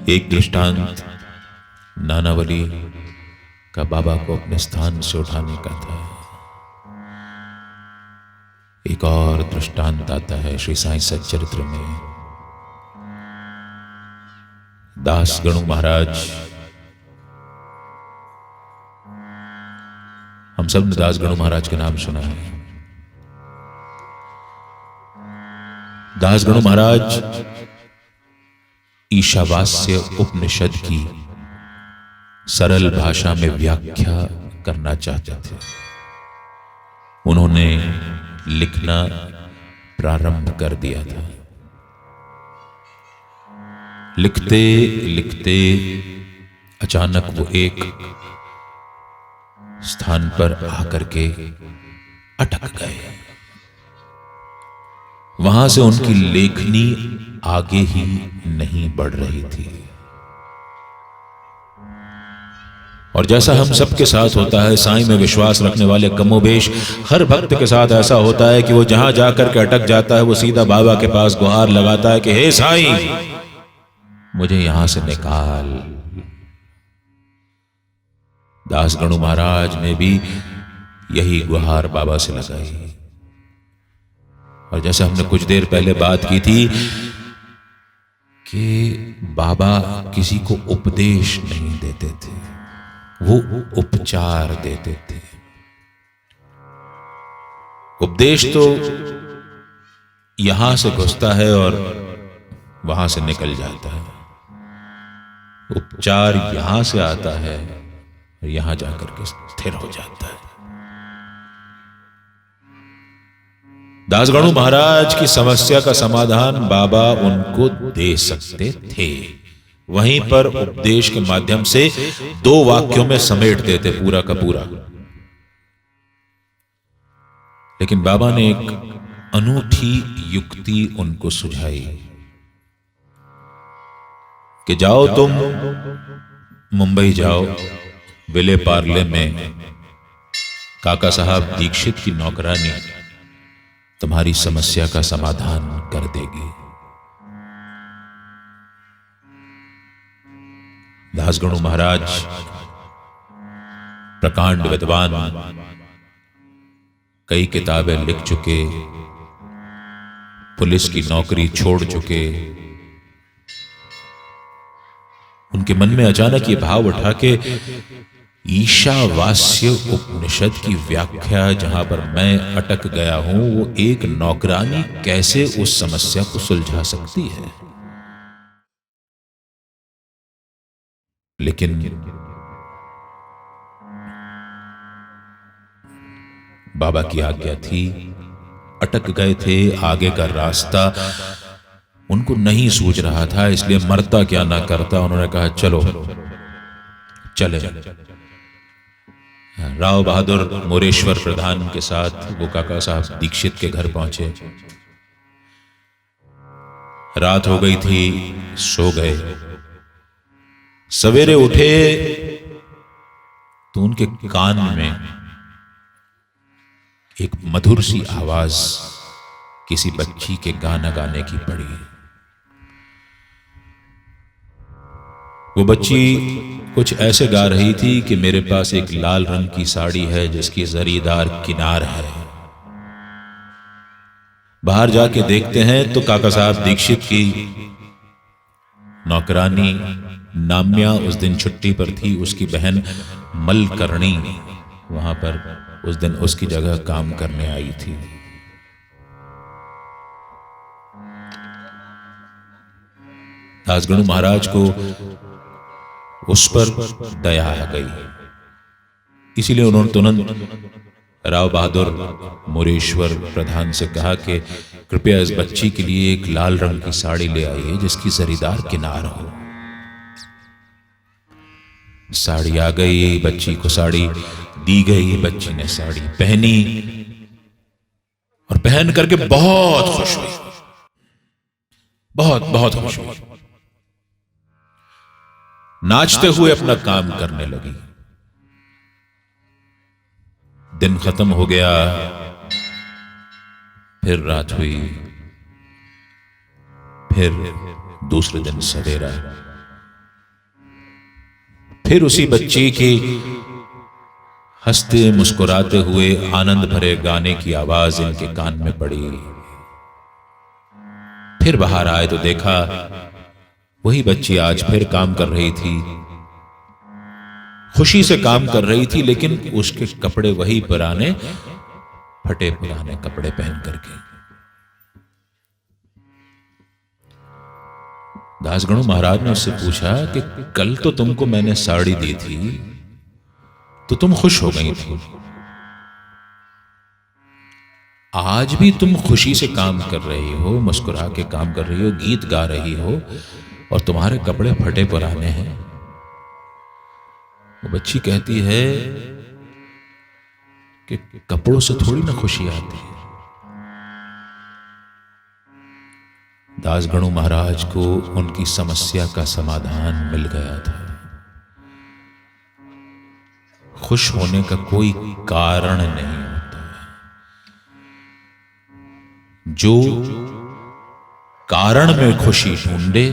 एक दृष्टांत नानावली का बाबा को अपने स्थान से उठाने का था। एक और दृष्टांत आता है श्री साईं सच्चरित्र में। दास गणु महाराज, हम सब ने दास गणु महाराज के नाम सुना है। दास गणु महाराज ईशावास्य उपनिषद की सरल भाषा में व्याख्या करना चाहते थे। उन्होंने लिखना प्रारंभ कर दिया था। लिखते लिखते अचानक वो एक स्थान पर आकर के अटक गए। वहां से उनकी लेखनी आगे ही नहीं बढ़ रही थी। और जैसा हम सबके साथ होता है, साईं में विश्वास रखने वाले कमोबेश हर भक्त के साथ ऐसा होता है कि वो जहां जाकर के अटक जाता है, वो सीधा बाबा के पास गुहार लगाता है कि हे साईं, मुझे यहां से निकाल। दास गणु महाराज ने भी यही गुहार बाबा से लगाई। और जैसे हमने कुछ देर पहले बात की थी कि बाबा किसी को उपदेश नहीं देते थे, वो उपचार देते थे। उपदेश तो यहां से घुसता है और वहां से निकल जाता है। उपचार यहां से आता है और यहां जाकर के स्थिर हो जाता है। दास गणु महाराज की समस्या का समाधान बाबा उनको दे सकते थे। वहीं पर उपदेश के माध्यम से 2 वाक्यों में समेट देते पूरा का पूरा। लेकिन बाबा ने एक अनूठी युक्ति उनको सुझाई कि जाओ तुम मुंबई जाओ, विले पार्ले में काका साहब दीक्षित की नौकरानी तुम्हारी समस्या का समाधान कर देगी। दास गणु महाराज प्रकांड विद्वान, कई किताबें लिख चुके, पुलिस की नौकरी छोड़ चुके। उनके मन में अचानक ये भाव उठा के ईशावास्य उपनिषद की व्याख्या जहां पर मैं अटक गया हूं, वो एक नौकरानी कैसे उस समस्या को सुलझा सकती है। लेकिन बाबा की आज्ञा थी, अटक गए थे, आगे का रास्ता उनको नहीं सूझ रहा था, इसलिए मरता क्या ना करता उन्होंने कहा चलो चले। राव बहादुर मोरेश्वर प्रधान के साथ वो काका साहब दीक्षित के घर पहुंचे। रात हो गई थी, सो गए। सवेरे उठे तो उनके कान में एक मधुर सी आवाज किसी बच्ची के गाना गाने की पड़ी। वो बच्ची कुछ ऐसे गा रही थी कि मेरे पास एक लाल रंग की साड़ी है जिसकी जरीदार किनार है। बाहर जाके देखते हैं तो काका साहब दीक्षित की नौकरानी नाम्या उस दिन छुट्टी पर थी। उसकी बहन मलकर्णी वहां पर उस दिन उसकी जगह काम करने आई थी। दास गणु महाराज को उस पर दया आ गई, इसीलिए उन्होंने तुरंत राव बहादुर मोरेश्वर प्रधान से कहा कि कृपया इस बच्ची के लिए एक लाल रंग की साड़ी ले आइए जिसकी जरीदार किनार हो। साड़ी आ गई, बच्ची को साड़ी दी गई। बच्ची ने साड़ी पहनी और पहन करके बहुत खुश हुई, बहुत बहुत खुश हुई। नाचते हुए अपना काम करने लगी। दिन खत्म हो गया, फिर रात हुई, फिर दूसरे दिन सवेरा। फिर उसी बच्ची की हंसते मुस्कुराते हुए आनंद भरे गाने की आवाज इनके कान में पड़ी। फिर बाहर आए तो देखा वही बच्ची आज फिर काम कर रही थी, खुशी से काम कर रही थी, लेकिन उसके कपड़े वही पुराने फटे पुराने कपड़े पहन करके। दासगणु महाराज ने उससे पूछा कि कल तो तुमको मैंने साड़ी दी थी तो तुम खुश हो गई थी, आज भी तुम खुशी से काम कर रही हो, मुस्कुरा के काम कर रही हो, गीत गा रही हो और तुम्हारे कपड़े फटे पुराने हैं। वो बच्ची कहती है कि कपड़ों से थोड़ी ना खुशी आती है। दासगणु महाराज को उनकी समस्या का समाधान मिल गया था। खुश होने का कोई कारण नहीं होता। जो कारण में खुशी ढूंढे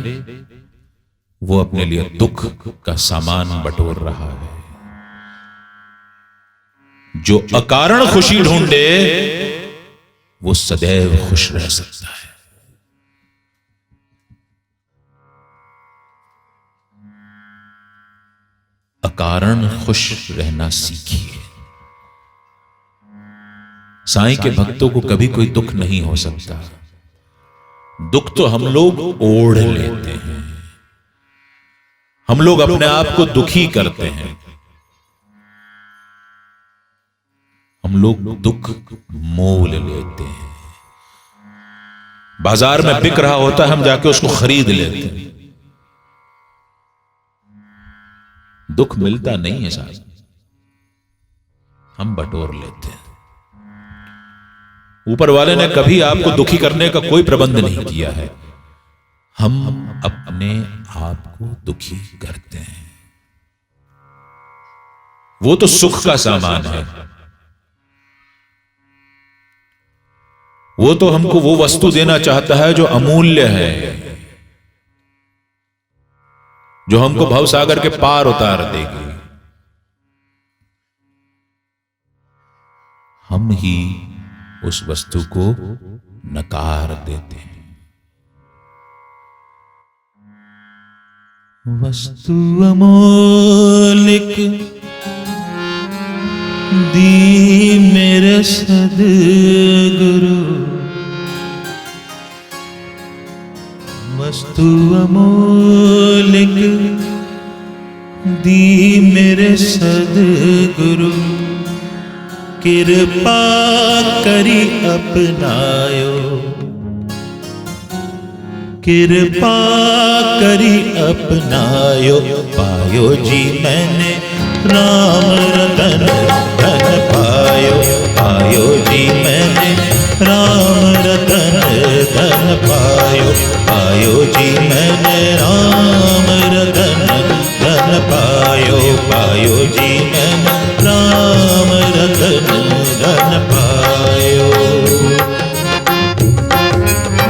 वो अपने लिए दुख का सामान बटोर रहा है। जो अकारण खुशी ढूंढे वो सदैव खुश रह सकता है। अकारण खुश रहना सीखिए। साईं के भक्तों को कभी कोई दुख नहीं हो सकता। दुख तो हम लोग ओढ़ लेते हैं, हम लोग अपने आप को दुखी करते हैं, हम लोग दुख मोल लेते हैं। बाजार में बिक रहा होता है, हम जाके उसको खरीद लेते हैं। दुख मिलता नहीं है साहब, हम बटोर लेते हैं। ऊपर वाले ने कभी आपको दुखी करने का कोई प्रबंध नहीं किया है, हम अपने आप को दुखी करते हैं। वो तो सुख का सामान है, वो तो हमको वो वस्तु देना चाहता है जो अमूल्य है, जो हमको भवसागर के पार उतार देगी। हम ही उस वस्तु को नकार देते हैं। वस्तु अमोलिक दी मेरे सद्गुरु, वस्तु अमोलिक दी मेरे सद्गुरु, कृपा करी अपनायो, कृपा करी अपनायो, पायो जी मैंने राम रतन धन पायो, पायो जी मैंने राम रतन धन पायो, पायो जी मैंने राम रतन धन पायो, पायो जी मैंने राम रतन धन पायो।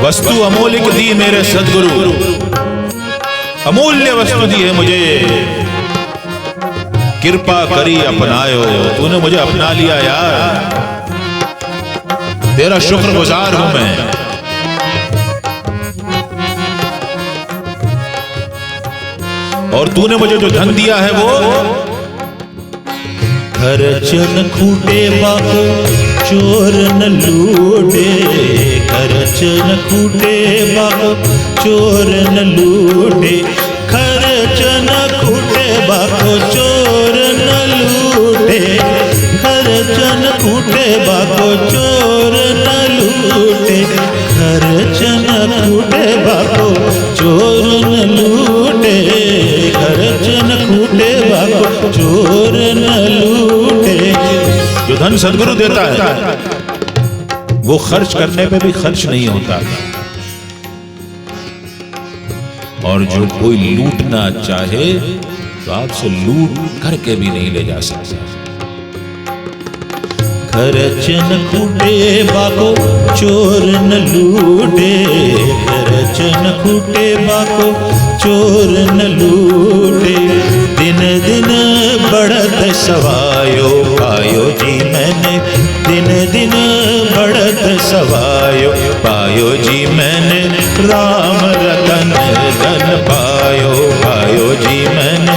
वस्तु अमोलिक दी मेरे सद्गुरु, अमूल्य वस्तु दी है मुझे, कृपा करी अपनायो। तूने मुझे अपना लिया यार, तेरा शुक्रगुजार हूं मैं। और तूने मुझे जो धन दिया है वो खर्चन खूटे बाको चोर न लूटे, खर्चन खूटे बाको चोर न लूटे, खर्चन खूटे बाको चोर न लूटे, खर्चन खूटे बाको चोर न लूटे, खर्चन खूटे बाको चोर न लूटे, खर्चन खूटे बाको चोर न लूटे। जो धन सद्गुरु देता है वो खर्च करने पे भी खर्च नहीं होता, और जो कोई लूटना चाहे तो आपसे लूट करके भी नहीं ले जा सकता। खर्चन खूटे बाको चोर न लूटे, खर्चन खूटे बाको चोर न लूटे, दिन दिन सवायो, पायो जी मैंने दिन दिन बढ़त सवायो, पायो जी मैंने राम रतन धन पायो, पायो जी मैंने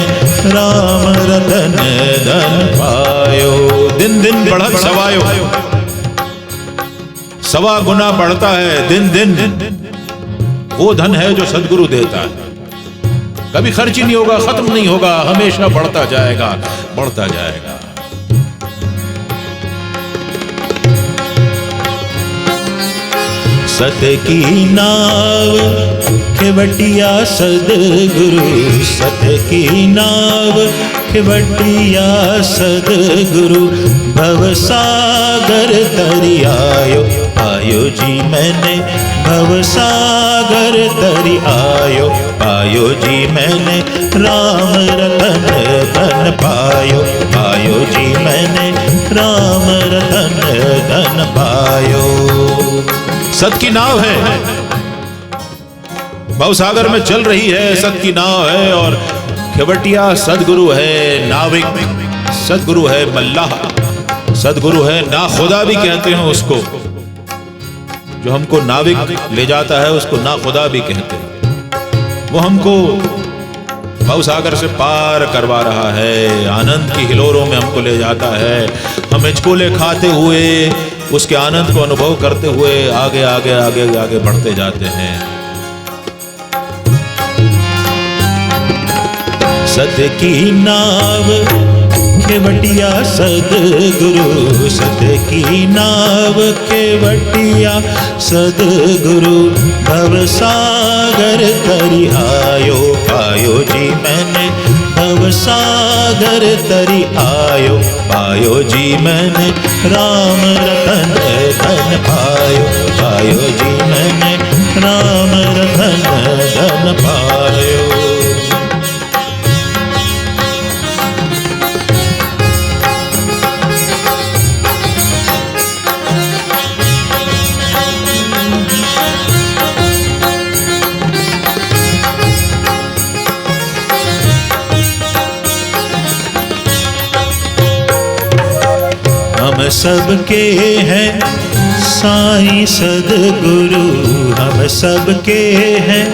राम रतन धन पायो। दिन दिन बढ़त सवायो, सवा गुना बढ़ता है दिन दिन। वो धन है जो सदगुरु देता है, कभी खर्च ही नहीं होगा, खत्म नहीं होगा, हमेशा बढ़ता जाएगा, बढ़ता जाएगा। सत की नाव खेवटिया सदगुरु, सत की नाव खेवटिया सदगुरु, भवसागर तरी आयो, पायो जी मैंने भवसागर तरी आयो, पायो जी मैंने राम रतन धन पायो, पायो जी मैंने राम रतन धन पायो। सत की नाव है, भवसागर में चल रही है, सत की नाव है, और खेवटिया सदगुरु है, नाविक सदगुरु है, मल्लाह सदगुरु है, ना खुदा भी कहते हैं उसको, जो हमको नाविक ले जाता है उसको ना खुदा भी कहते हैं। वो हमको भवसागर से पार करवा रहा है, आनंद की हिलोरों में हमको ले जाता है, हम हिचकोले खाते हुए उसके आनंद को अनुभव करते हुए आगे आगे आगे आगे बढ़ते जाते हैं। सत की नाव खेवटिया सदगुरु, सत की नाव खेवटिया सदगुरु, भवसागर तरी आयो, पायो जी मैंने भवसागर तरी आयो, पायो जी मैंने राम रतन धन पायो, पायो जी मैंने राम रतन धन पायो। हम सबके हैं साईं सदगुरु, हम सबके हैं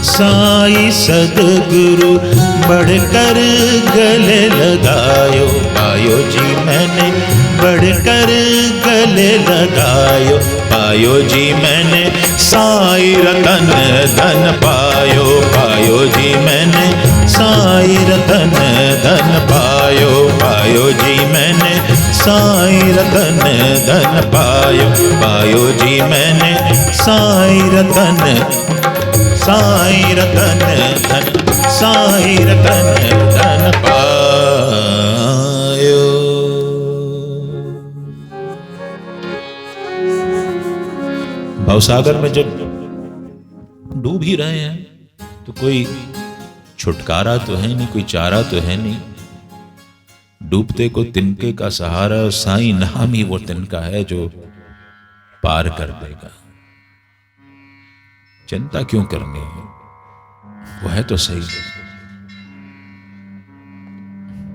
साईं सदगुरु, बढ़कर गले लगायो, पायो जी मैंने बढ़कर गले लगायो, पायो जी मैंने साईं रतन धन पायो, पायो जी मैंने साईं रतन धन पायो, पायो जी मैंने साईं रतन धन पायो, पायो जी मैंने साईं रतन धन, साईं रतन धन पायो। भवसागर में जब डूब ही रहे हैं तो कोई छुटकारा तो है नहीं, कोई चारा तो है नहीं। डूबते को तिनके का सहारा, साईं नाम ही वो तिनका है जो पार कर देगा। चिंता क्यों करनी है, वो है तो सही।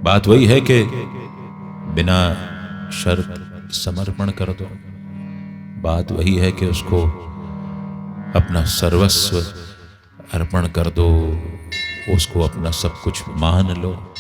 बात वही है कि बिना शर्त समर्पण कर दो, बात वही है कि उसको अपना सर्वस्व अर्पण कर दो, उसको अपना सब कुछ मान लो।